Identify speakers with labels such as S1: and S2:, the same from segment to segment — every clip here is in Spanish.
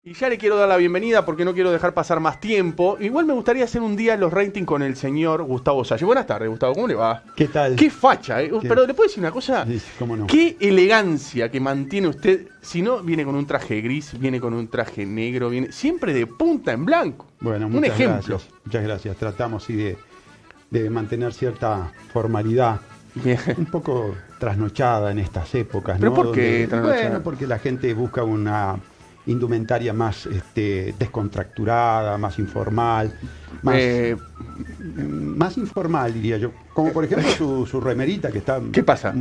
S1: Y ya le quiero dar la bienvenida porque no quiero dejar pasar más tiempo. Igual me gustaría hacer un día los ratings con el señor Gustavo Salle. Buenas tardes, Gustavo, ¿cómo le va?
S2: ¿Qué tal?
S1: Qué facha, ¿eh? Pero le puedo decir una cosa.
S2: Sí, cómo no.
S1: Qué elegancia que mantiene usted. Si no, viene con un traje gris, viene con un traje negro, viene siempre de punta en blanco.
S2: Bueno,
S1: un
S2: muchas
S1: ejemplo.
S2: gracias. Muchas gracias. Tratamos sí, de mantener cierta formalidad.
S1: Bien.
S2: Un poco trasnochada en estas épocas,
S1: ¿Pero
S2: ¿no?
S1: por qué trasnochada?
S2: Bueno, porque la gente busca una indumentaria más descontracturada, más informal, más informal, diría yo. Como por ejemplo su remerita, que está
S1: ¿Qué pasa?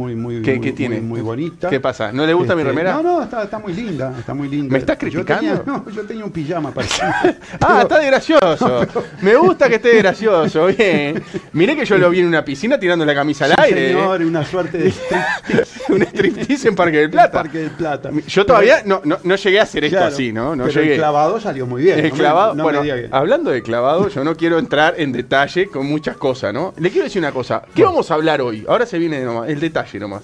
S1: ¿Qué tiene?
S2: Muy bonita.
S1: ¿Qué pasa? ¿No le gusta mi remera?
S2: No, está muy linda, está muy linda.
S1: ¿Me estás criticando?
S2: Yo tenía un pijama para
S1: Está de gracioso. Me gusta que esté gracioso, bien. Miré que yo lo vi en una piscina tirando la camisa al aire.
S2: Señor, una suerte de striptease.
S1: Un striptease en Parque del Plata.
S2: Parque del Plata.
S1: Yo todavía no llegué a hacer esto así, ¿no? No
S2: pero
S1: llegué.
S2: El clavado salió muy bien.
S1: El clavado,
S2: no
S1: bueno,
S2: me diga que...
S1: hablando de clavado, yo no quiero entrar en detalle con muchas cosas, ¿no? Le quiero decir una cosa. ¿Qué vamos a hablar hoy? Ahora se viene nomás, el detalle nomás.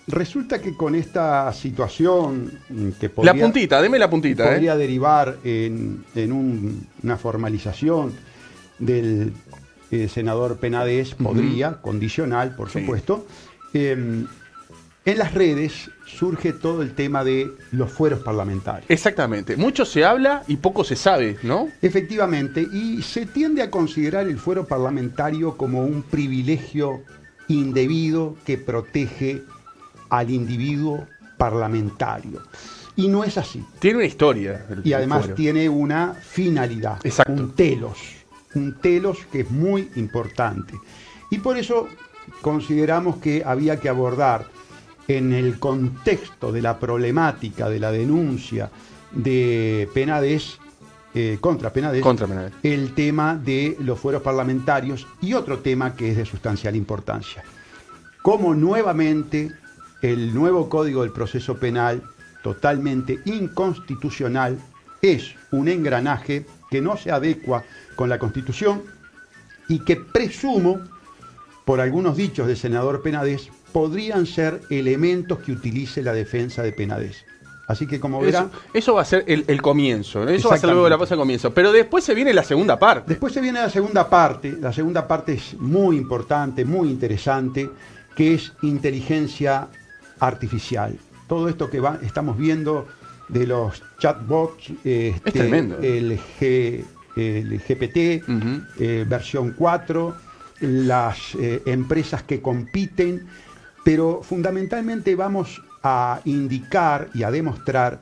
S2: Resulta que con esta situación que podría,
S1: La puntita, deme la puntita.
S2: podría derivar en una formalización del senador Penades, podría, condicional, por supuesto. En las redes surge todo el tema de los fueros parlamentarios.
S1: Exactamente. Mucho se habla y poco se sabe, ¿no?
S2: Efectivamente, y se tiende a considerar el fuero parlamentario como un privilegio indebido que protege al individuo parlamentario. Y no es así.
S1: Tiene una historia.
S2: Y además
S1: fuero.
S2: tiene una finalidad,
S1: Exacto.
S2: un telos que es muy importante. Y por eso consideramos que había que abordar en el contexto de la problemática de la denuncia de Penades, contra Penades, el tema de los fueros parlamentarios y otro tema que es de sustancial importancia. Cómo nuevamente el nuevo Código del Proceso Penal, totalmente inconstitucional, es un engranaje que no se adecua con la Constitución y que presumo, por algunos dichos del senador Penades, podrían ser elementos que utilice la defensa de Penades. Así que como verán...
S1: Eso va a ser el comienzo, ¿no? Eso va a ser luego la cosa de comienzo. Pero después se viene la segunda parte.
S2: Después se viene la segunda parte. La segunda parte es muy importante, muy interesante, que es inteligencia artificial. Todo esto que estamos viendo de los chatbots,
S1: es tremendo.
S2: el GPT, versión 4, las empresas que compiten, pero fundamentalmente vamos a indicar y a demostrar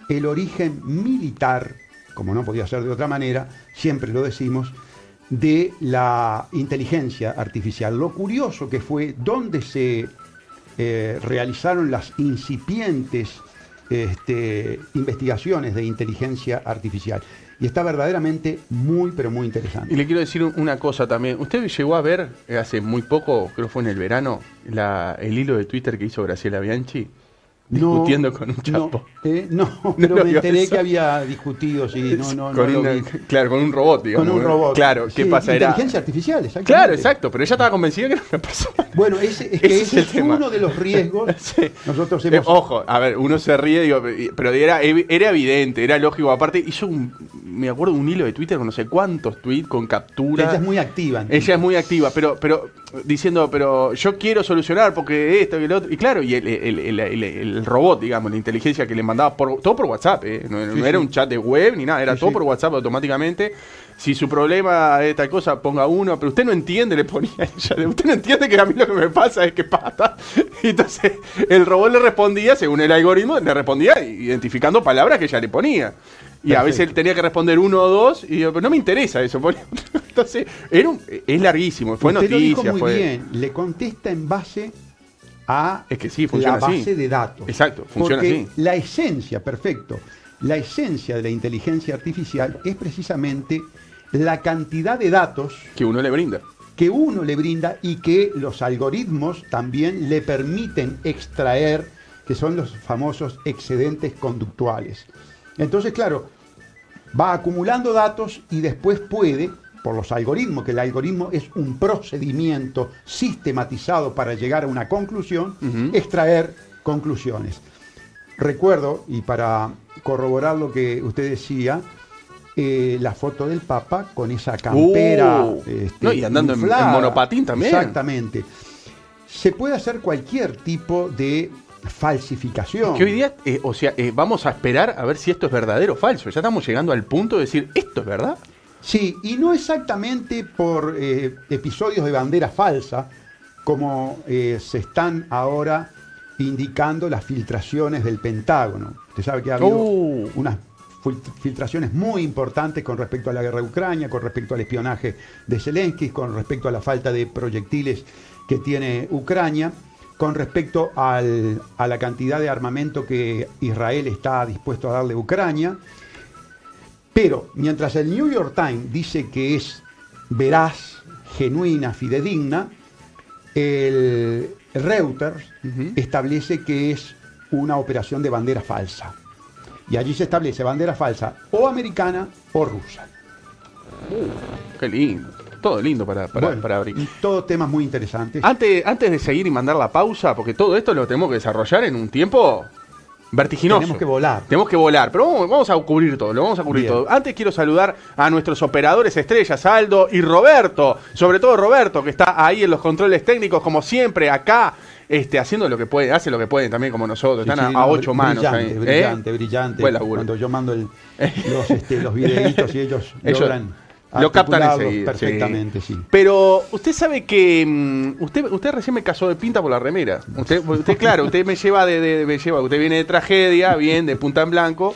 S2: el origen militar, como no podía ser de otra manera, siempre lo decimos, de la inteligencia artificial. Lo curioso que fue dónde se realizaron las incipientes investigaciones de inteligencia artificial. Y está verdaderamente muy, pero muy interesante.
S1: Y le quiero decir una cosa también. ¿Usted llegó a ver hace muy poco, creo que fue en el verano, el hilo de Twitter que hizo Graciela Bianchi? Discutiendo con un chapo.
S2: Pero me enteré que había discutido, sí,
S1: claro, con un robot, digamos.
S2: Con un robot.
S1: Claro, ¿qué pasa?
S2: Inteligencia artificial, exactamente.
S1: Claro, exacto, pero ella estaba convencida que era una persona.
S2: Bueno, ese es uno de los riesgos.
S1: Sí.
S2: Nosotros hemos...
S1: Ojo, a ver, uno se ríe, digo, pero era evidente, era lógico. Aparte, hizo me acuerdo, un hilo de Twitter con no sé cuántos tweets, con capturas.
S2: Ella es muy activa.
S1: Ella es muy activa, pero diciendo, pero yo quiero solucionar porque esto y lo otro. Y claro, y el robot, digamos, la inteligencia que le mandaba todo por WhatsApp, no era un chat de web ni nada, era todo por WhatsApp automáticamente. Si su problema es tal cosa, ponga uno, pero usted no entiende, le ponía ella, usted no entiende que a mí lo que me pasa es que pata. Y entonces el robot le respondía, según el algoritmo, le respondía identificando palabras que ella le ponía. Y a veces él tenía que responder uno o dos, y yo, pero no me interesa eso. Entonces, es larguísimo, fue
S2: usted
S1: noticia.
S2: Lo dijo muy bien, le contesta en base a
S1: funciona
S2: la base
S1: así.
S2: De datos.
S1: Exacto, funciona
S2: porque
S1: así.
S2: La esencia, perfecto, la esencia de la inteligencia artificial es precisamente la cantidad de datos
S1: que uno le brinda.
S2: Y que los algoritmos también le permiten extraer, que son los famosos excedentes conductuales. Entonces, claro, va acumulando datos y después puede, por los algoritmos, que el algoritmo es un procedimiento sistematizado para llegar a una conclusión, extraer conclusiones. recuerdo, y para corroborar lo que usted decía, la foto del Papa con esa campera
S1: no, y andando en monopatín también.
S2: Exactamente. Se puede hacer cualquier tipo de falsificación.
S1: Que hoy día, vamos a esperar a ver si esto es verdadero o falso. Ya estamos llegando al punto de decir, ¿esto es verdad?
S2: Sí, y no exactamente por episodios de bandera falsa, como se están ahora indicando las filtraciones del Pentágono. Usted sabe que ha habido unas filtraciones muy importantes con respecto a la guerra de Ucrania, con respecto al espionaje de Zelensky, con respecto a la falta de proyectiles que tiene Ucrania, con respecto a la cantidad de armamento que Israel está dispuesto a darle a Ucrania. Pero mientras el New York Times dice que es veraz, genuina, fidedigna, el Reuters establece que es una operación de bandera falsa. Y allí se establece bandera falsa o americana o rusa.
S1: Qué lindo. Todo lindo para abrir.
S2: Todos temas muy interesantes.
S1: Antes de seguir y mandar la pausa, porque todo esto lo tenemos que desarrollar en un tiempo vertiginoso.
S2: Tenemos que volar.
S1: Tenemos que volar, pero vamos a cubrir todo, lo vamos a cubrir
S2: Bien.
S1: todo. Antes quiero saludar a nuestros operadores estrellas, Aldo y Roberto, sobre todo Roberto, que está ahí en los controles técnicos, como siempre, acá, haciendo lo que puede, hace lo que pueden también como nosotros,
S2: Sí,
S1: están
S2: sí,
S1: a 8 manos.
S2: Brillante.
S1: Buen laburo.
S2: Cuando yo mando los videitos y ellos logran
S1: lo captan
S2: articularlos
S1: enseguida.
S2: perfectamente, sí.
S1: Pero usted sabe que usted recién me casó de pinta por la remera. Usted claro, usted me lleva usted viene de tragedia, bien, de punta en blanco.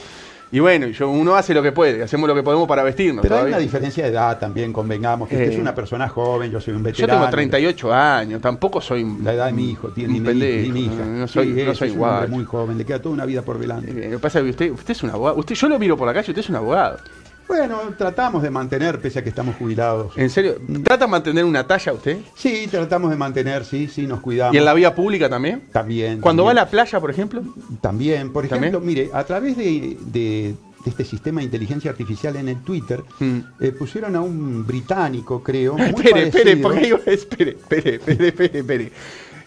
S1: Y bueno, uno hace lo que puede, hacemos lo que podemos para vestirnos.
S2: Pero
S1: todavía.
S2: hay una diferencia de edad también, convengamos, que usted es una persona joven, yo soy un
S1: Yo
S2: veterano.
S1: tengo 38 años, tampoco soy
S2: La edad de mi hijo, tiene
S1: un pendejo,
S2: mi hija.
S1: no soy
S2: es un
S1: igual.
S2: hombre muy joven, le queda toda una vida por delante.
S1: Lo que pasa es que usted es un abogado. Yo lo miro por la calle, usted es un abogado.
S2: Bueno, tratamos de mantener, pese a que estamos jubilados.
S1: ¿En serio? ¿Trata de mantener una talla usted?
S2: Sí, tratamos de mantener, sí, nos cuidamos.
S1: ¿Y en la vía pública también?
S2: También.
S1: ¿Cuando va a
S2: también.
S1: la playa, por ejemplo?
S2: También, por ejemplo,
S1: ¿También?
S2: mire, a través de este sistema de inteligencia artificial en el Twitter, pusieron a un británico, creo, muy
S1: Espere,
S2: parecido.
S1: espere.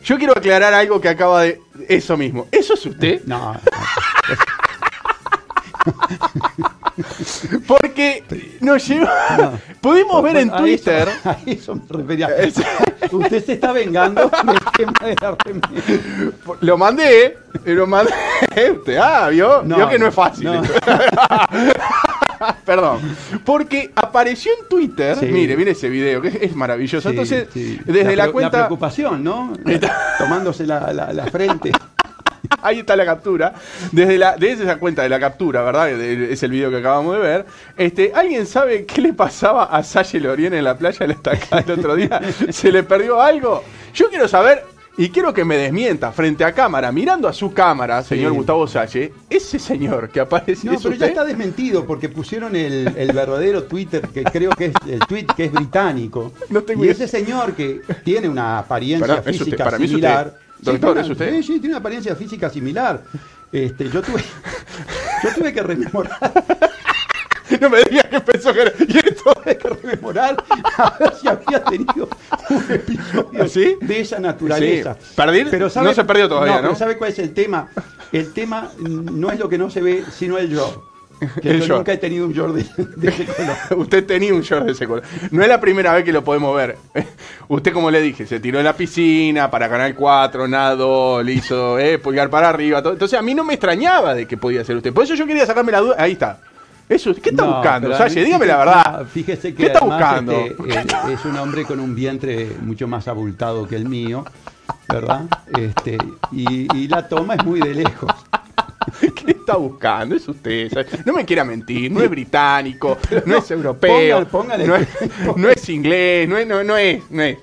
S1: Yo quiero aclarar algo que acaba de... Eso mismo. ¿Eso es usted?
S2: No.
S1: Porque nos lleva...
S2: No.
S1: Pudimos ver en
S2: A
S1: Twitter...
S2: a eso me refería. Usted se está vengando del tema de la remera.
S1: Lo mandé. Usted, vio que no es fácil.
S2: No.
S1: Perdón. Porque apareció en Twitter.
S2: Sí.
S1: Mire ese video, que es maravilloso.
S2: Sí,
S1: Entonces,
S2: sí.
S1: desde la
S2: La
S1: cuenta...
S2: preocupación, ¿no? Tomándose la frente.
S1: Ahí está la captura. Desde esa cuenta de la captura, ¿verdad? Es el video que acabamos de ver. ¿Alguien sabe qué le pasaba a Salle Lorien en la playa de la Estacada el otro día? ¿Se le perdió algo? Yo quiero saber, y quiero que me desmienta frente a cámara, mirando a su cámara, señor Gustavo Salle, ese señor que aparece.
S2: No,
S1: ¿es
S2: pero
S1: usted?
S2: ya está desmentido porque pusieron el verdadero Twitter, que creo que es el tweet que es británico.
S1: No tengo
S2: y
S1: idea.
S2: ese señor que tiene una apariencia
S1: Perdón, es usted,
S2: física
S1: para mí es
S2: similar.
S1: usted. Doctor, ¿es usted?
S2: Sí, tiene una apariencia física similar. Yo tuve que rememorar.
S1: No me digas que pensó que era... ¿Y esto?
S2: Tuve que rememorar a ver si había tenido un episodio
S1: ¿Sí?
S2: de esa naturaleza.
S1: Sí. ¿Perdir?
S2: Pero
S1: No se perdió todavía, ¿no?
S2: Pero ¿sabe cuál es el tema? El tema no es lo que no se ve, sino el yo. Que
S1: El
S2: yo
S1: yo.
S2: nunca he tenido un short de ese color.
S1: Usted tenía un short de ese color. No es la primera vez que lo podemos ver. Usted, como le dije, se tiró en la piscina para Canal 4, nadó, le hizo pulgar para arriba. Todo. Entonces a mí no me extrañaba de que podía ser usted. Por eso yo quería sacarme la duda. Ahí está. Eso, ¿qué está buscando,
S2: pero
S1: Salle? Dígame la verdad.
S2: Fíjese que
S1: ¿Qué está
S2: además,
S1: buscando?
S2: es un hombre con un vientre mucho más abultado que el mío, ¿verdad? Y la toma es muy de lejos.
S1: ¿Qué está buscando? Es usted. ¿Sabe? No me quiera mentir. No es británico, no es europeo,
S2: Póngale.
S1: no es inglés,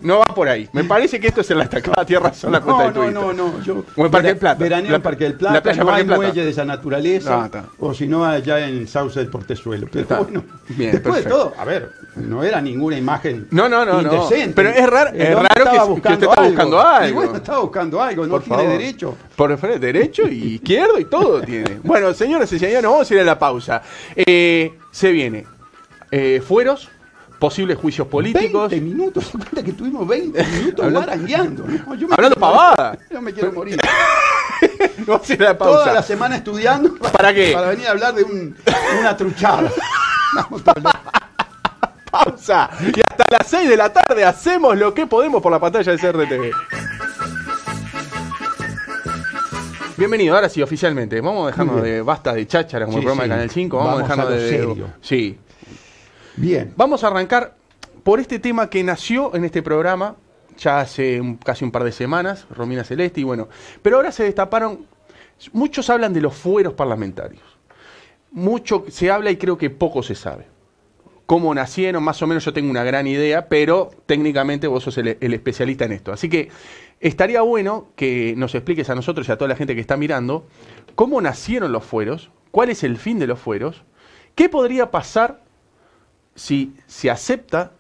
S1: no va por ahí. Me parece que esto es en la Estacada, tiene razón la cuenta de Twitter.
S2: No. Yo
S1: O en Parque del Plata.
S2: Veraneo en Parque del Plata,
S1: La playa
S2: no
S1: Parque
S2: hay
S1: del Plata.
S2: muelle de esa naturaleza,
S1: Está.
S2: o si no allá en Sauce del Portezuelo. Pero
S1: Está.
S2: bueno,
S1: Bien,
S2: después
S1: perfecto.
S2: de todo, a ver, no era ninguna imagen
S1: No.
S2: indecente.
S1: Pero es raro
S2: El hombre
S1: que
S2: estaba
S1: usted está buscando algo.
S2: Y bueno, estaba buscando algo, no
S1: Por
S2: tiene
S1: favor.
S2: derecho.
S1: Por frente, derecho y izquierdo y todo tiene. Bueno, señoras y señores, vamos a ir a la pausa. Se viene fueros, posibles juicios políticos.
S2: 20 minutos, se cuenta que tuvimos 20 minutos
S1: Hablando-
S2: barangueando. ¿no? Yo me
S1: Hablando
S2: quiero
S1: pavada.
S2: morir. Yo me quiero morir.
S1: Vamos a ir a la pausa.
S2: Toda la semana estudiando.
S1: ¿Para qué?
S2: Para venir a hablar de una truchada. Vamos a hablar.
S1: Pausa. Y hasta las 6 de la tarde hacemos lo que podemos por la pantalla de CRTV. Bienvenido, ahora sí, oficialmente. Vamos a dejarnos de basta de cháchara como el programa de Canal 5. Vamos a dejarnos
S2: a lo
S1: de
S2: serio.
S1: Sí.
S2: Bien.
S1: Vamos a arrancar por este tema que nació en este programa ya hace casi un par de semanas, Romina Celeste, y bueno. Pero ahora se destaparon. Muchos hablan de los fueros parlamentarios. Mucho se habla y creo que poco se sabe. Cómo nacieron, más o menos yo tengo una gran idea, pero técnicamente vos sos el especialista en esto. Así que estaría bueno que nos expliques a nosotros y a toda la gente que está mirando cómo nacieron los fueros, cuál es el fin de los fueros, qué podría pasar si se acepta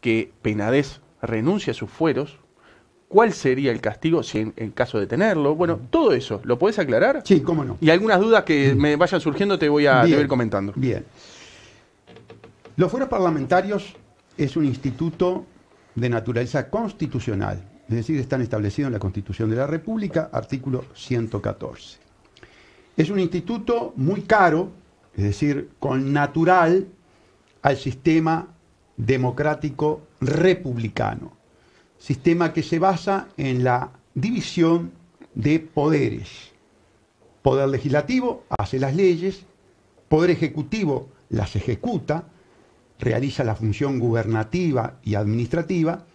S1: que Penades renuncie a sus fueros, cuál sería el castigo si en caso de tenerlo. Bueno, todo eso, ¿lo podés aclarar?
S2: Sí, cómo no.
S1: Y algunas dudas que me vayan surgiendo te voy a ir comentando.
S2: Bien. Los fueros parlamentarios es un instituto de naturaleza constitucional, es decir, están establecidos en la Constitución de la República, artículo 114. Es un instituto muy caro, es decir, connatural al sistema democrático republicano, sistema que se basa en la división de poderes. Poder legislativo hace las leyes, poder ejecutivo las ejecuta, realiza la función gubernativa y administrativa,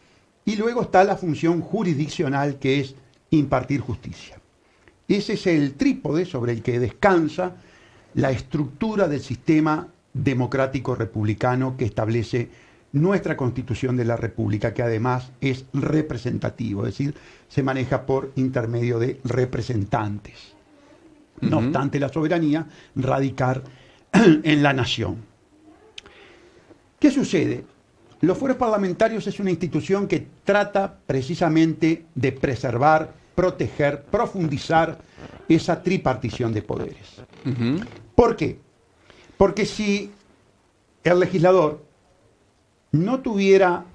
S2: y luego está la función jurisdiccional, que es impartir justicia. Ese es el trípode sobre el que descansa la estructura del sistema democrático republicano que establece nuestra Constitución de la República, que además es representativo, es decir, se maneja por intermedio de representantes. No obstante la soberanía radicar en la nación. ¿Qué sucede? Los fueros parlamentarios es una institución que trata precisamente de preservar, proteger, profundizar esa tripartición de poderes. ¿Por qué? Porque si el legislador no tuviera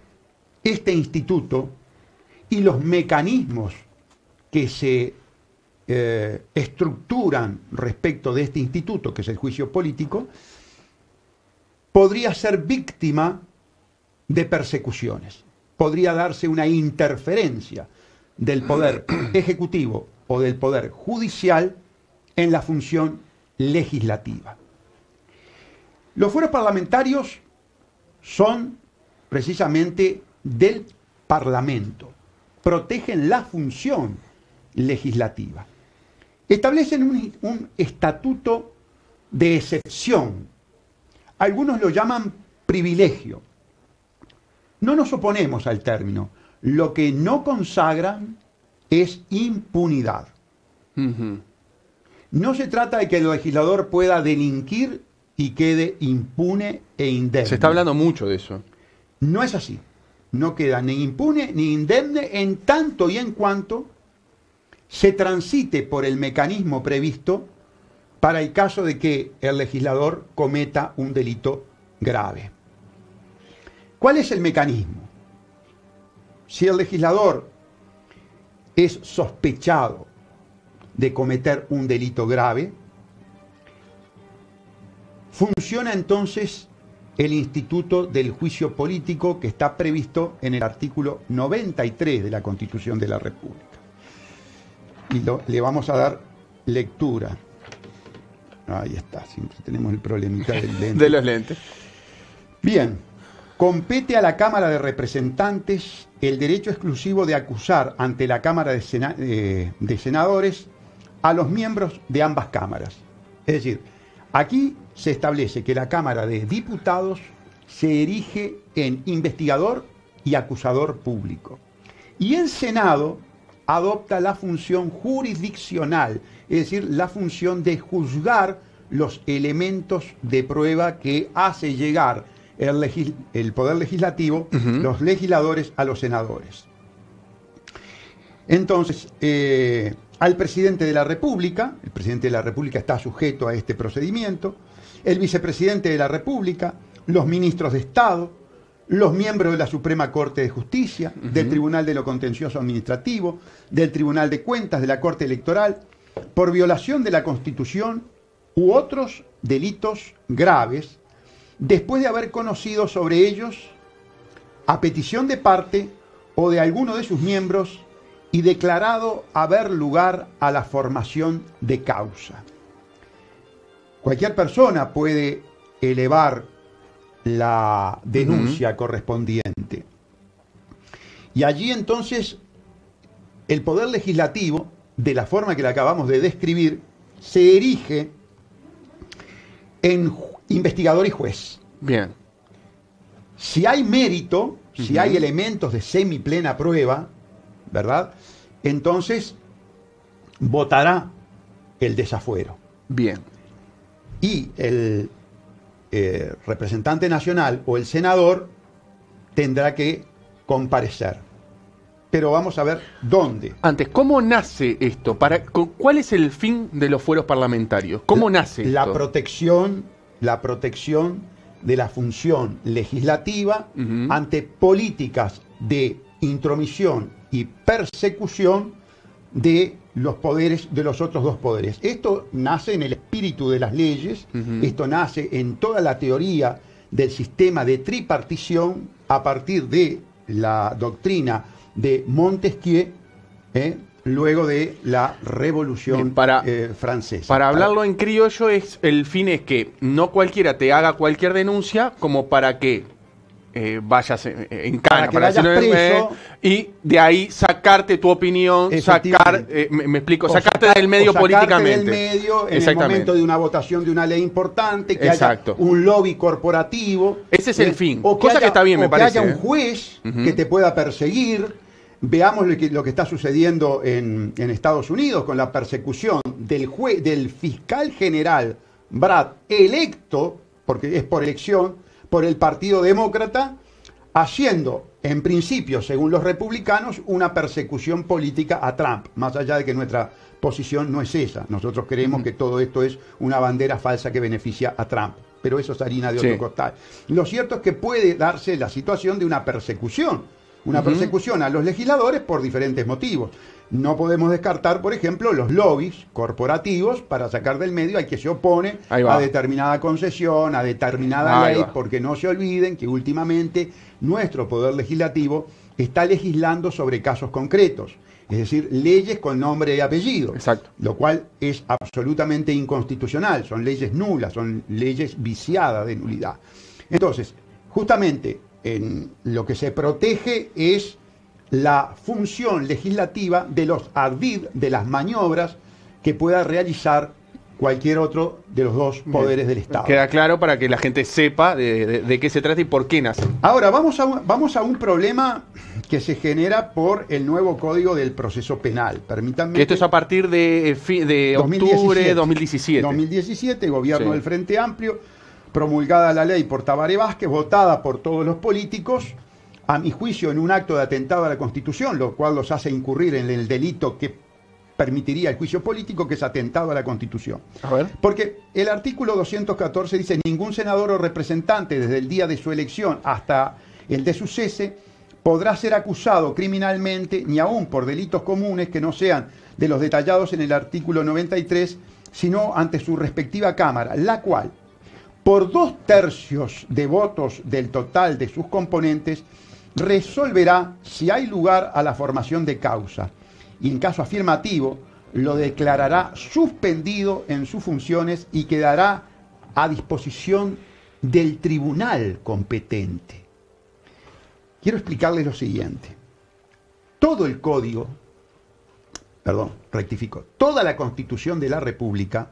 S2: este instituto y los mecanismos que se estructuran respecto de este instituto, que es el juicio político, podría ser víctima de persecuciones. Podría darse una interferencia del poder ejecutivo o del poder judicial en la función legislativa. Los fueros parlamentarios son precisamente del Parlamento, protegen la función legislativa. Establecen un estatuto de excepción. Algunos lo llaman privilegio. No nos oponemos al término. Lo que no consagran es impunidad. No se trata de que el legislador pueda delinquir y quede impune e indemne.
S1: Se está hablando mucho de eso.
S2: No es así. No queda ni impune ni indemne en tanto y en cuanto se transite por el mecanismo previsto para el caso de que el legislador cometa un delito grave. ¿Cuál es el mecanismo? Si el legislador es sospechado de cometer un delito grave, funciona entonces el instituto del juicio político que está previsto en el artículo 93 de la Constitución de la República. Y le vamos a dar lectura. Ahí está, siempre tenemos el problemita del lente.
S1: De los lentes.
S2: Bien, compete a la Cámara de Representantes el derecho exclusivo de acusar ante la Cámara de Senadores a los miembros de ambas cámaras. Es decir, aquí se establece que la Cámara de Diputados se erige en investigador y acusador público. Y el Senado adopta la función jurisdiccional, es decir, la función de juzgar los elementos de prueba que hace llegar el Poder Legislativo, los legisladores, a los senadores. Entonces, al presidente de la República, el presidente de la República está sujeto a este procedimiento, el vicepresidente de la República, los ministros de Estado, los miembros de la Suprema Corte de Justicia, del Tribunal de lo Contencioso Administrativo, del Tribunal de Cuentas, de la Corte Electoral, por violación de la Constitución u otros delitos graves, después de haber conocido sobre ellos a petición de parte o de alguno de sus miembros y declarado haber lugar a la formación de causa. Cualquier persona puede elevar la denuncia correspondiente. Y allí entonces el Poder Legislativo, de la forma que la acabamos de describir, se erige en investigador y juez.
S1: Bien.
S2: Si hay mérito, si hay elementos de semiplena prueba, ¿verdad? Entonces votará el desafuero.
S1: Bien.
S2: Y el representante nacional o el senador tendrá que comparecer. Pero vamos a ver dónde.
S1: Antes, ¿cómo nace esto? ¿Cuál es el fin de los fueros parlamentarios? ¿Cómo nace esto?
S2: La protección de la función legislativa ante políticas de intromisión y persecución de los poderes, de los otros dos poderes. Esto nace en el espíritu de las leyes, esto nace en toda la teoría del sistema de tripartición a partir de la doctrina de Montesquieu, luego de la Revolución Francesa.
S1: Para hablarlo en criollo, el fin es que no cualquiera te haga cualquier denuncia como para que vayas en cana,
S2: para que vayas preso,
S1: y de ahí sacarte tu opinión, me explico, sacarte del medio políticamente.
S2: Del medio en el momento de una votación de una ley importante, que haya un lobby corporativo.
S1: Ese es el fin,
S2: o
S1: cosa que está bien, me parece.
S2: Que haya un juez que te pueda perseguir. Veamos lo que está sucediendo en Estados Unidos con la persecución del fiscal general Bragg, electo, porque es por elección, por el Partido Demócrata, haciendo, en principio, según los republicanos, una persecución política a Trump, más allá de que nuestra posición no es esa. Nosotros creemos que todo esto es una bandera falsa que beneficia a Trump, pero eso es harina de otro costal. Lo cierto es que puede darse la situación de una persecución a los legisladores por diferentes motivos. No podemos descartar, por ejemplo, los lobbies corporativos para sacar del medio al que se opone a determinada concesión, a determinada ley, porque no se olviden que últimamente nuestro Poder Legislativo está legislando sobre casos concretos, es decir, leyes con nombre y apellido, lo cual es absolutamente inconstitucional, son leyes nulas, son leyes viciadas de nulidad. Entonces, justamente en lo que se protege es la función legislativa de los ardid, de las maniobras que pueda realizar cualquier otro de los dos poderes del Estado.
S1: Queda claro para que la gente sepa de qué se trata y por qué nace.
S2: Ahora, vamos a un problema que se genera por el nuevo Código del Proceso Penal. Permítanme.
S1: Esto es a partir de octubre de 2017.
S2: 2017, gobierno del Frente Amplio, promulgada la ley por Tabaré Vázquez, votada por todos los políticos, a mi juicio en un acto de atentado a la Constitución, lo cual los hace incurrir en el delito que permitiría el juicio político, que es atentado a la Constitución.
S1: A ver.
S2: Porque el artículo 214 dice: ningún senador o representante desde el día de su elección hasta el de su cese podrá ser acusado criminalmente, ni aún por delitos comunes que no sean de los detallados en el artículo 93, sino ante su respectiva Cámara, la cual, por 2/3 de votos del total de sus componentes, resolverá si hay lugar a la formación de causa y, en caso afirmativo, lo declarará suspendido en sus funciones y quedará a disposición del tribunal competente. Quiero explicarles lo siguiente. Todo el código, toda la Constitución de la República,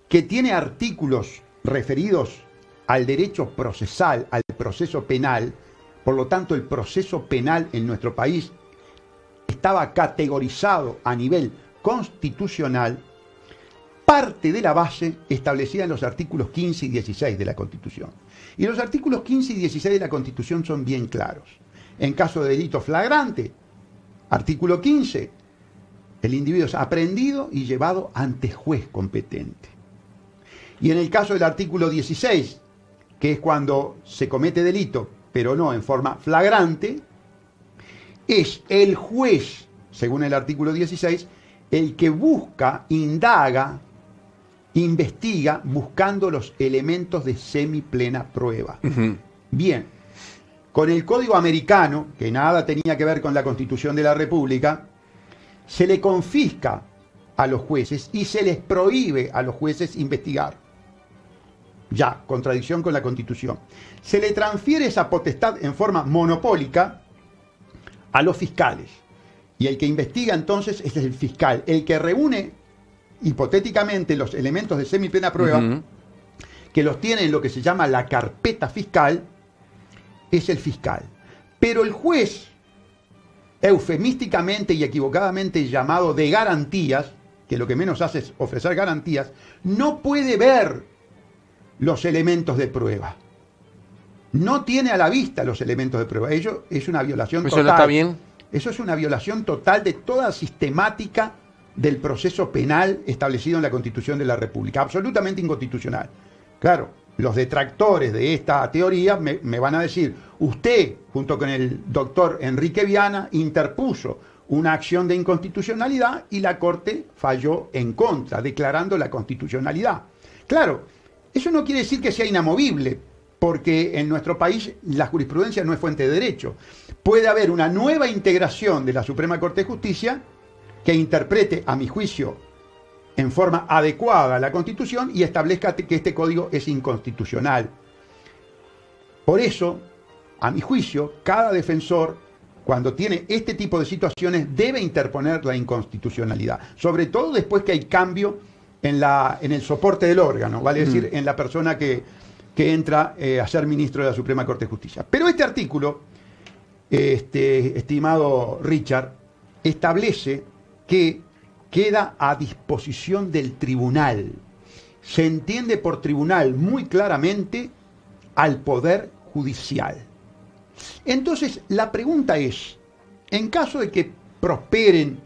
S2: que tiene artículos referidos al derecho procesal, al proceso penal, por lo tanto el proceso penal en nuestro país estaba categorizado a nivel constitucional, parte de la base establecida en los artículos 15 y 16 de la Constitución. Y los artículos 15 y 16 de la Constitución son bien claros. En caso de delito flagrante, artículo 15, el individuo es aprehendido y llevado ante juez competente. Y en el caso del artículo 16, que es cuando se comete delito, pero no en forma flagrante, es el juez, según el artículo 16, el que busca, indaga, investiga, buscando los elementos de semiplena prueba. Bien, con el Código Americano, que nada tenía que ver con la Constitución de la República, se le confisca a los jueces y se les prohíbe a los jueces investigar. Ya, contradicción con la Constitución. Se le transfiere esa potestad en forma monopólica a los fiscales. Y el que investiga entonces es el fiscal, el que reúne hipotéticamente los elementos de semiplena prueba, que los tiene en lo que se llama la carpeta fiscal, es el fiscal. Pero el juez, eufemísticamente y equivocadamente llamado de garantías, que lo que menos hace es ofrecer garantías, no puede ver los elementos de prueba. No tiene a la vista los elementos de prueba. Ello es una violación total.
S1: ¿Eso no está bien?
S2: Eso es una violación total de toda sistemática del proceso penal establecido en la Constitución de la República. Absolutamente inconstitucional. Claro, los detractores de esta teoría me van a decir, usted, junto con el doctor Enrique Viana, interpuso una acción de inconstitucionalidad y la Corte falló en contra, declarando la constitucionalidad. Claro, eso no quiere decir que sea inamovible, porque en nuestro país la jurisprudencia no es fuente de derecho. Puede haber una nueva integración de la Suprema Corte de Justicia que interprete, a mi juicio, en forma adecuada la Constitución y establezca que este código es inconstitucional. Por eso, a mi juicio, cada defensor, cuando tiene este tipo de situaciones, debe interponer la inconstitucionalidad, sobre todo después que hay cambio en el soporte del órgano, vale decir, en la persona que entra a ser ministro de la Suprema Corte de Justicia. Pero este artículo, estimado Richard, establece que queda a disposición del tribunal. Se entiende por tribunal muy claramente al Poder Judicial. Entonces, la pregunta es, en caso de que prosperen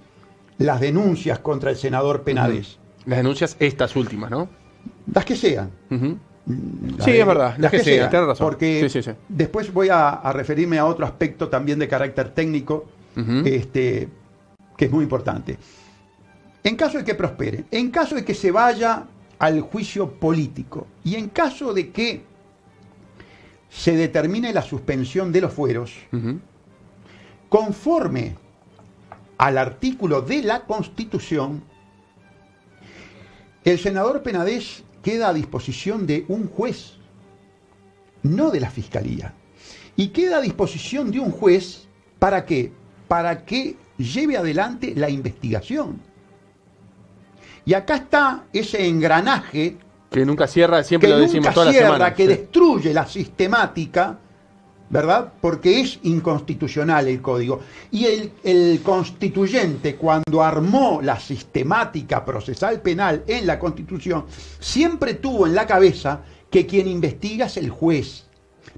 S2: las denuncias contra el senador Penades,
S1: las denuncias estas últimas, ¿no?
S2: las que sean,
S1: Sí, es verdad, las que sean, tienes razón.
S2: porque
S1: Sí.
S2: después voy a referirme a otro aspecto también de carácter técnico, que es muy importante. En caso de que prosperen, en caso de que se vaya al juicio político y en caso de que se determine la suspensión de los fueros, conforme al artículo de la Constitución, el senador Penades queda a disposición de un juez, no de la Fiscalía. Y queda a disposición de un juez, ¿para qué? Para que lleve adelante la investigación. Y acá está ese engranaje
S1: que nunca cierra, siempre
S2: que
S1: lo decimos
S2: nunca
S1: toda la
S2: cierra,
S1: semana.
S2: que destruye la sistemática, ¿verdad? Porque es inconstitucional el código. Y el constituyente, cuando armó la sistemática procesal penal en la Constitución, siempre tuvo en la cabeza que quien investiga es el juez.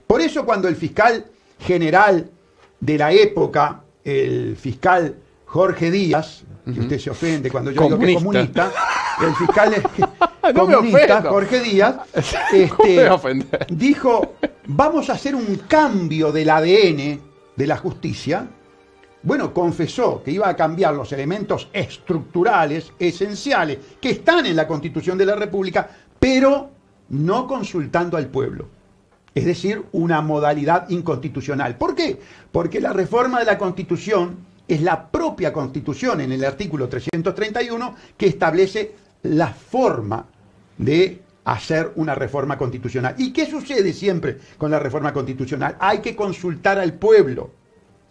S2: Por eso cuando el fiscal general de la época, el fiscal Jorge Díaz, que usted se ofende cuando yo digo que es comunista, el fiscal
S1: No me
S2: comunista,
S1: ofendo.
S2: Jorge Díaz,
S1: ¿Cómo me voy a ofender?
S2: dijo, vamos a hacer un cambio del ADN de la justicia. Bueno, confesó que iba a cambiar los elementos estructurales, esenciales, que están en la Constitución de la República, pero no consultando al pueblo. Es decir, una modalidad inconstitucional. ¿Por qué? Porque la reforma de la Constitución es la propia Constitución, en el artículo 331, que establece la forma de hacer una reforma constitucional. ¿Y qué sucede siempre con la reforma constitucional? Hay que consultar al pueblo.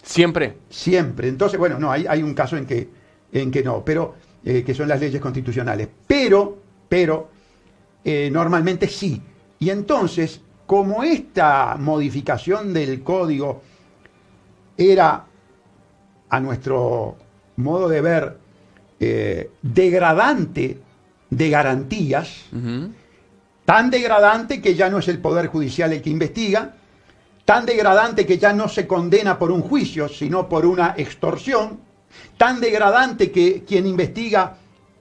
S1: ¿Siempre?
S2: Siempre. Entonces, bueno, no, hay un caso en que no, pero que son las leyes constitucionales. Pero normalmente sí. Y entonces, como esta modificación del código era, a nuestro modo de ver, degradante de garantías, tan degradante que ya no es el Poder Judicial el que investiga, tan degradante que ya no se condena por un juicio, sino por una extorsión, tan degradante que quien investiga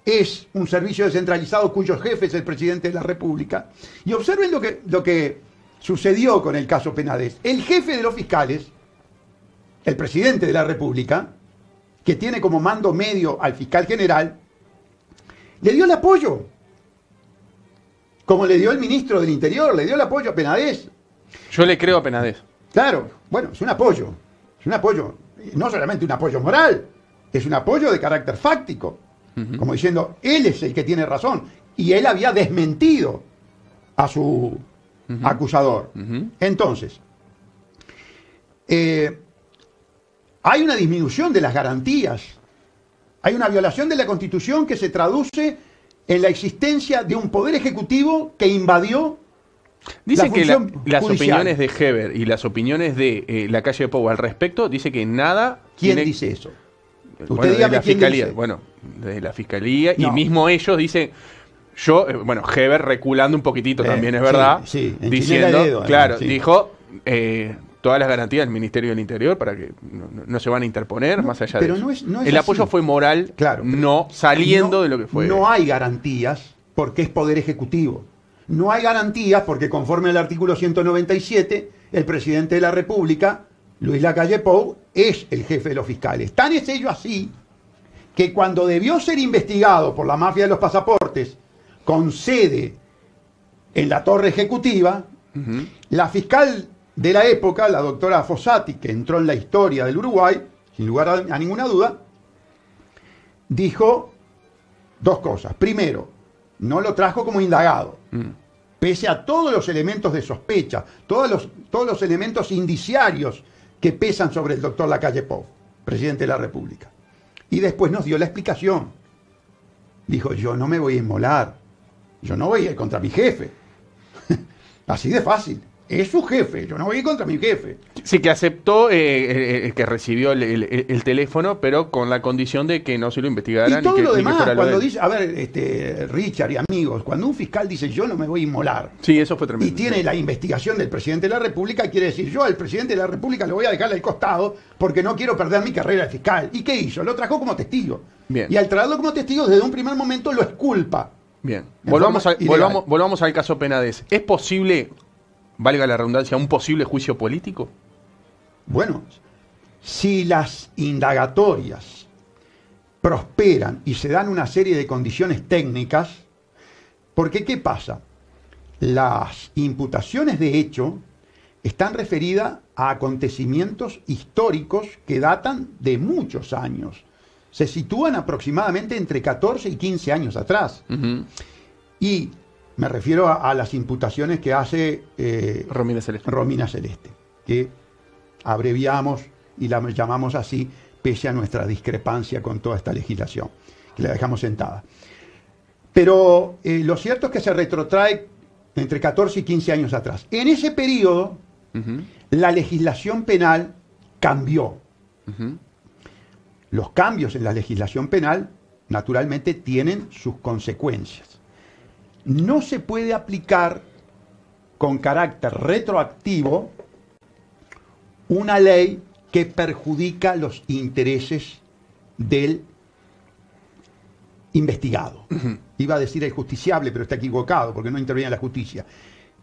S2: es un servicio descentralizado cuyo jefe es el presidente de la República. Y observen lo que sucedió con el caso Penades. El jefe de los fiscales, el presidente de la República, que tiene como mando medio al fiscal general, le dio el apoyo. Como le dio el ministro del Interior, le dio el apoyo a Penades.
S1: Yo le creo a Penades.
S2: Claro, bueno, es un apoyo. Es un apoyo, no solamente un apoyo moral, es un apoyo de carácter fáctico. Como diciendo, él es el que tiene razón. Y él había desmentido a su acusador. Entonces, hay una disminución de las garantías. Hay una violación de la Constitución que se traduce en la existencia de un poder ejecutivo que invadió.
S1: Dicen que las
S2: judicial.
S1: opiniones de Heber y las opiniones de la calle Pou al respecto, dice que nada...
S2: ¿Quién dice eso?
S1: Bueno,
S2: Usted dígame
S1: de la
S2: quién
S1: Fiscalía.
S2: dice.
S1: Bueno, de la Fiscalía.
S2: No.
S1: Y mismo ellos dicen... bueno, Heber reculando un poquitito también, es verdad.
S2: Sí,
S1: diciendo,
S2: dedo,
S1: claro,
S2: sí.
S1: dijo... todas las garantías del Ministerio del Interior para que no se van a interponer más allá
S2: pero
S1: de eso.
S2: no es
S1: el
S2: así.
S1: apoyo fue moral,
S2: Claro,
S1: no saliendo de lo que fue.
S2: No hay garantías porque es poder ejecutivo. No hay garantías porque conforme al artículo 197, el presidente de la República, Luis Lacalle Pou, es el jefe de los fiscales. Tan es ello así que cuando debió ser investigado por la mafia de los pasaportes, con sede en la torre ejecutiva, la fiscal de la época, la doctora Fossati, que entró en la historia del Uruguay, sin lugar a ninguna duda, dijo dos cosas. Primero, no lo trajo como indagado, pese a todos los elementos de sospecha, todos los elementos indiciarios que pesan sobre el doctor Lacalle Pou, presidente de la República. Y después nos dio la explicación. Dijo, yo no me voy a inmolar, yo no voy a ir contra mi jefe. Así de fácil. Es su jefe, yo no voy a ir contra mi jefe.
S1: Sí, que aceptó que recibió el teléfono, pero con la condición de que no se lo investigaran.
S2: Y todo lo
S1: ni que
S2: demás,
S1: fuera lo
S2: cuando
S1: de él.
S2: dice, a ver, Richard y amigos, cuando un fiscal dice yo no me voy a inmolar,
S1: Sí, eso fue tremendo.
S2: y tiene la investigación del presidente de la República, quiere decir, yo al presidente de la República le voy a dejar al costado porque no quiero perder mi carrera de fiscal. ¿Y qué hizo? Lo trajo como testigo.
S1: Bien.
S2: Y al traerlo como testigo, desde un primer momento lo exculpa.
S1: Bien.
S2: En
S1: Volvamos
S2: forma ilegal.
S1: volvamos al caso Penades. ¿Es posible, valga la redundancia, un posible juicio político?
S2: Bueno, si las indagatorias prosperan y se dan una serie de condiciones técnicas, porque ¿qué pasa? Las imputaciones de hecho están referidas a acontecimientos históricos que datan de muchos años. Se sitúan aproximadamente entre 14 y 15 años atrás. Y me refiero a las imputaciones que hace
S1: Romina Celeste.
S2: Romina Celeste, que abreviamos y la llamamos así pese a nuestra discrepancia con toda esta legislación, que la dejamos sentada. Pero lo cierto es que se retrotrae entre 14 y 15 años atrás. En ese periodo, la legislación penal cambió. Los cambios en la legislación penal, naturalmente, tienen sus consecuencias. No se puede aplicar con carácter retroactivo una ley que perjudica los intereses del investigado. Iba a decir el justiciable, pero está equivocado porque no interviene la justicia.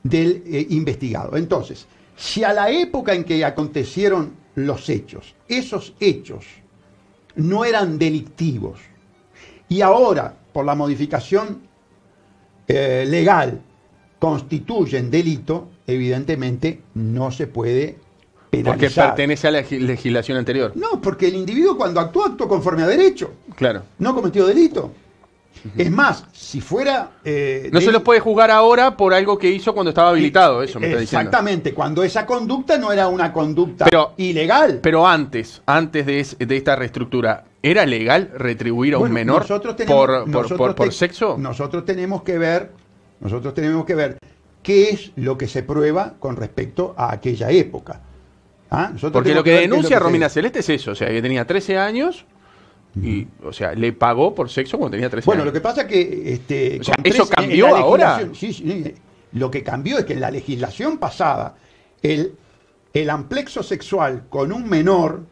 S2: Del investigado. Entonces, si a la época en que acontecieron los hechos, esos hechos no eran delictivos, y ahora, por la modificación legal, constituyen delito, evidentemente no se puede penalizar.
S1: Porque pertenece a la legislación anterior.
S2: No, porque el individuo cuando actuó conforme a derecho.
S1: Claro.
S2: No cometió delito. Es más, si fuera...
S1: No se los puede juzgar ahora por algo que hizo cuando estaba habilitado, eso me está diciendo.
S2: Exactamente, cuando esa conducta no era una conducta
S1: Pero-
S2: ilegal.
S1: Pero antes de esta reestructura, ¿era legal retribuir a un
S2: Bueno,
S1: menor
S2: nosotros tenemos-
S1: por sexo?
S2: Nosotros tenemos que ver qué es lo que se prueba con respecto a aquella época. ¿Ah? Nosotros
S1: Porque
S2: tenemos
S1: lo que
S2: ver qué es
S1: denuncia
S2: lo que
S1: Romina
S2: se-
S1: Celeste es eso, o sea, que tenía 13 años y, o sea, le pagó por sexo cuando tenía 13
S2: Bueno,
S1: años.
S2: lo que pasa es que...
S1: O sea,
S2: con
S1: ¿eso
S2: en
S1: cambió
S2: la
S1: ahora?
S2: legislación- sí, lo que cambió es que en la legislación pasada el amplexo sexual con un menor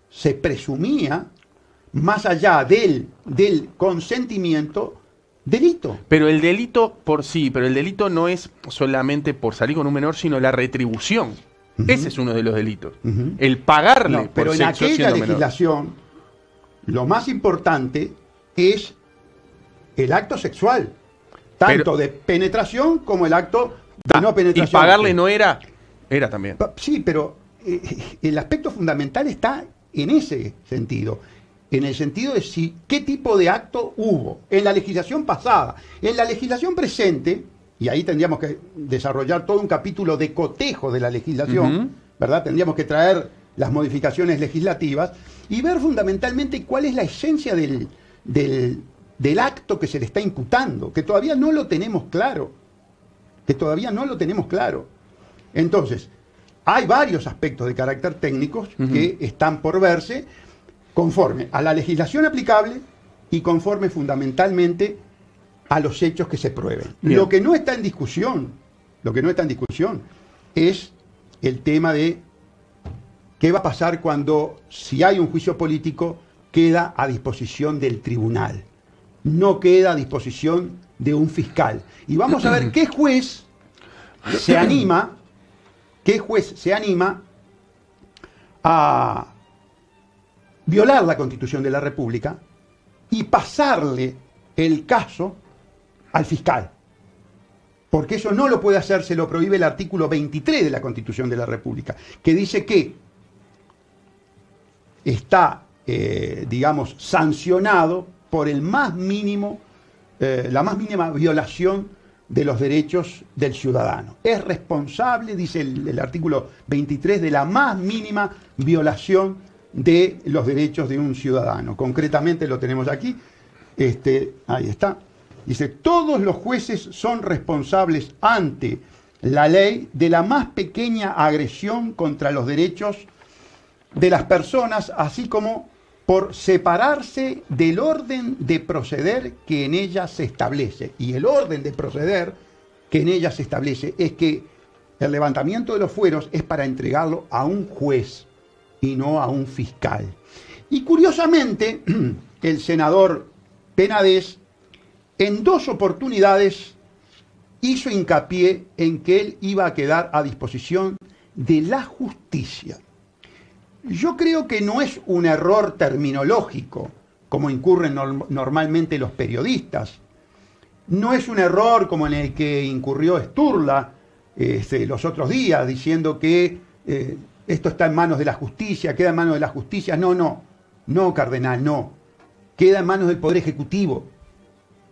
S2: se presumía, más allá del consentimiento, delito.
S1: Pero el delito por sí, pero el delito no es solamente por salir con un menor, sino la retribución. Ese es uno de los delitos. El pagarle
S2: No,
S1: por
S2: pero en
S1: sexo
S2: aquella
S1: siendo menor.
S2: legislación, lo más importante es el acto sexual, tanto de penetración como el acto de no penetración.
S1: Y pagarle no era también.
S2: Sí, pero el aspecto fundamental está en ese sentido. En el sentido de qué tipo de acto hubo en la legislación pasada. En la legislación presente, y ahí tendríamos que desarrollar todo un capítulo de cotejo de la legislación, ¿verdad? Tendríamos que traer las modificaciones legislativas y ver fundamentalmente cuál es la esencia del acto que se le está imputando, que todavía no lo tenemos claro. Entonces, hay varios aspectos de carácter técnicos que están por verse conforme a la legislación aplicable y conforme fundamentalmente a los hechos que se prueben.
S1: Bien.
S2: Lo que no está en discusión es el tema de qué va a pasar cuando, si hay un juicio político, queda a disposición del tribunal, no queda a disposición de un fiscal. Y vamos a ver qué juez se anima a violar la Constitución de la República y pasarle el caso al fiscal. Porque eso no lo puede hacer, se lo prohíbe el artículo 23 de la Constitución de la República, que dice que está, sancionado por el más mínimo, la más mínima violación de los derechos del ciudadano. Es responsable, dice el artículo 23, de la más mínima violación de los derechos de un ciudadano. Concretamente lo tenemos aquí, ahí está. Dice, todos los jueces son responsables ante la ley de la más pequeña agresión contra los derechos de las personas, así como por separarse del orden de proceder que en ella se establece. Y el orden de proceder que en ella se establece es que el levantamiento de los fueros es para entregarlo a un juez y no a un fiscal. Y curiosamente, el senador Penades en 2 oportunidades hizo hincapié en que él iba a quedar a disposición de la justicia. Yo creo que no es un error terminológico, como incurren normalmente los periodistas. No es un error como en el que incurrió Sturla los otros días, diciendo que esto está en manos de la justicia, queda en manos de la justicia. No, cardenal, no. Queda en manos del Poder Ejecutivo.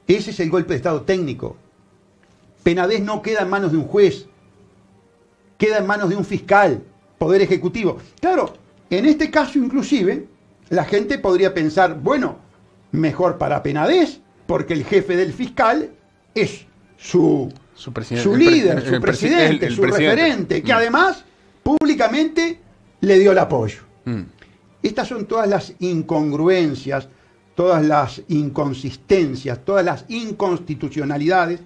S2: Ese es el golpe de Estado técnico. Penades no queda en manos de un juez, queda en manos de un fiscal, Poder Ejecutivo. Claro, en este caso inclusive, la gente podría pensar, bueno, mejor para Penades, porque el jefe del fiscal es su líder, su presidente, su referente, que además públicamente le dio el apoyo. Estas son todas las incongruencias, todas las inconsistencias, todas las inconstitucionalidades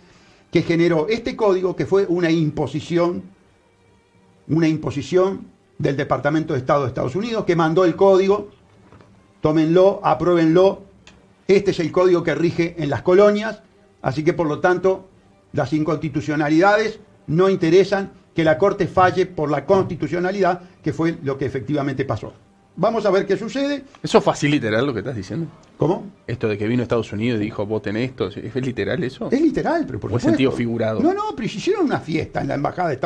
S2: que generó este código, que fue una imposición del Departamento de Estado de Estados Unidos, que mandó el código, tómenlo, apruébenlo, este es el código que rige en las colonias, así que por lo tanto las inconstitucionalidades no interesan, que la Corte falle por la constitucionalidad, que fue lo que efectivamente pasó. Vamos a ver qué sucede.
S1: ¿Eso fue literal lo que estás diciendo?
S2: ¿Cómo?
S1: Esto de que vino a Estados Unidos y dijo, voten esto, ¿es literal eso?
S2: Es literal, pero por
S1: supuesto. ¿O es sentido figurado?
S2: No, pero hicieron una fiesta en la Embajada de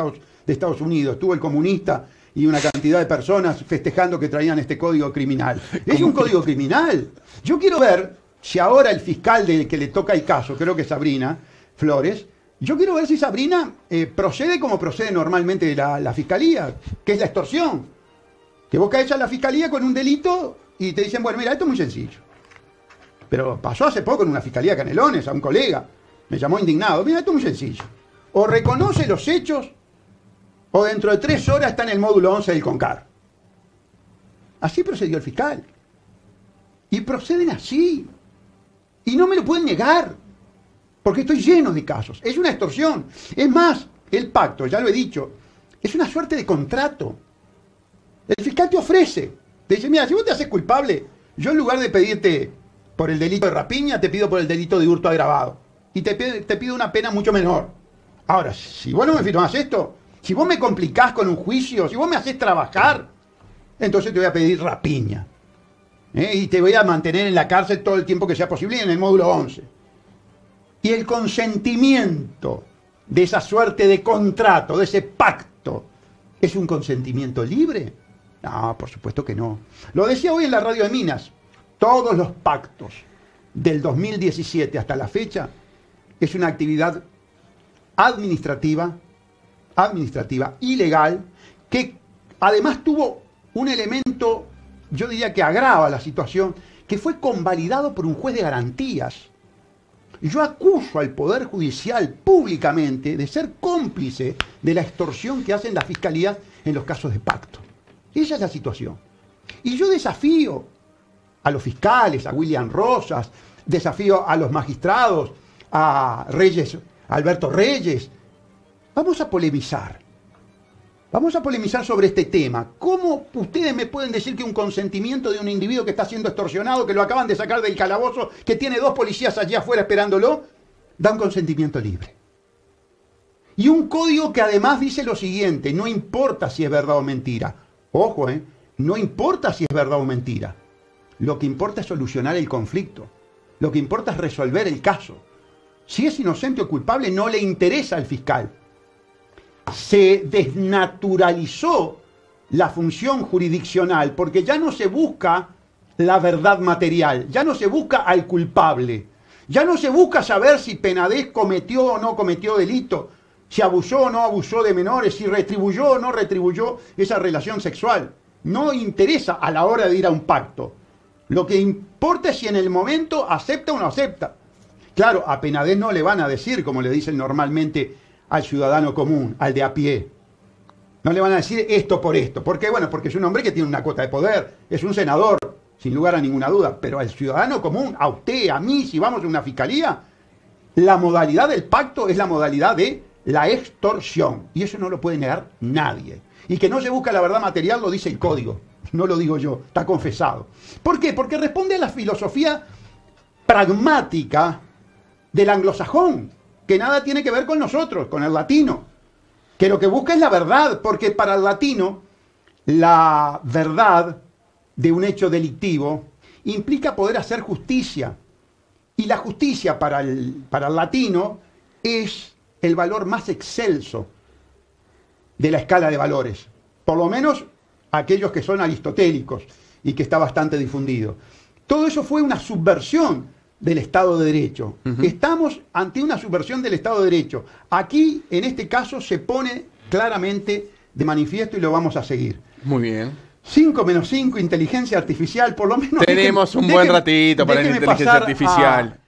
S2: Estados Unidos. Estuvo el comunista y una cantidad de personas festejando que traían este código criminal. Es un código criminal. Yo quiero ver si ahora el fiscal del que le toca el caso, creo que es Sabrina Flores, yo quiero ver si Sabrina procede como procede normalmente la fiscalía, que es la extorsión. Que vos caes a la fiscalía con un delito y te dicen, bueno, mira, esto es muy sencillo. Pero pasó hace poco en una fiscalía de Canelones, a un colega, me llamó indignado, mira, esto es muy sencillo. O reconoce los hechos, o dentro de 3 horas está en el módulo 11 del CONCAR. Así procedió el fiscal. Y proceden así. Y no me lo pueden negar, porque estoy lleno de casos. Es una extorsión. Es más, el pacto, ya lo he dicho, es una suerte de contrato. El fiscal te ofrece, te dice, mira, si vos te haces culpable, yo en lugar de pedirte por el delito de rapiña, te pido por el delito de hurto agravado. y te pido una pena mucho menor. Ahora, si vos no me firmás esto, si vos me complicás con un juicio, si vos me haces trabajar, entonces te voy a pedir rapiña. Y te voy a mantener en la cárcel todo el tiempo que sea posible y en el módulo 11. Y el consentimiento de esa suerte de contrato, de ese pacto, ¿es un consentimiento libre? No, por supuesto que no. Lo decía hoy en la radio de Minas. Todos los pactos del 2017 hasta la fecha es una actividad administrativa, ilegal, que además tuvo un elemento, yo diría que agrava la situación, que fue convalidado por un juez de garantías. Yo acuso al Poder Judicial públicamente de ser cómplice de la extorsión que hacen las fiscalías en los casos de pacto. Esa es la situación. Y yo desafío a los fiscales, a William Rosas, desafío a los magistrados, a Reyes, Alberto Reyes. Vamos a polemizar. Vamos a polemizar sobre este tema. ¿Cómo ustedes me pueden decir que un consentimiento de un individuo que está siendo extorsionado, que lo acaban de sacar del calabozo, que tiene 2 policías allá afuera esperándolo, da un consentimiento libre? Y un código que además dice lo siguiente: no importa si es verdad o mentira. Ojo, no importa si es verdad o mentira. Lo que importa es solucionar el conflicto. Lo que importa es resolver el caso. Si es inocente o culpable, no le interesa al fiscal. Se desnaturalizó la función jurisdiccional porque ya no se busca la verdad material, ya no se busca al culpable, ya no se busca saber si Penades cometió o no cometió delito, si abusó o no abusó de menores, si retribuyó o no retribuyó esa relación sexual. No interesa a la hora de ir a un pacto. Lo que importa es si en el momento acepta o no acepta. Claro, a Penades no le van a decir, como le dicen normalmente al ciudadano común, al de a pie. No le van a decir esto por esto. ¿Por qué? Bueno, porque es un hombre que tiene una cuota de poder, es un senador, sin lugar a ninguna duda. Pero al ciudadano común, a usted, a mí, si vamos a una fiscalía, la modalidad del pacto es la modalidad de la extorsión. Y eso no lo puede negar nadie. Y que no se busca la verdad material lo dice el código. No lo digo yo, está confesado. ¿Por qué? Porque responde a la filosofía pragmática del anglosajón, que nada tiene que ver con nosotros, con el latino, que lo que busca es la verdad, porque para el latino la verdad de un hecho delictivo implica poder hacer justicia, y la justicia para el latino es el valor más excelso de la escala de valores, por lo menos aquellos que son aristotélicos y que está bastante difundido. Todo eso fue una subversión del Estado de Derecho. Estamos ante una subversión del Estado de Derecho. Aquí, en este caso, se pone claramente de manifiesto y lo vamos a seguir.
S1: Muy bien.
S2: 5 menos 5, inteligencia artificial, por lo menos...
S1: Tenemos un buen ratito para la inteligencia artificial.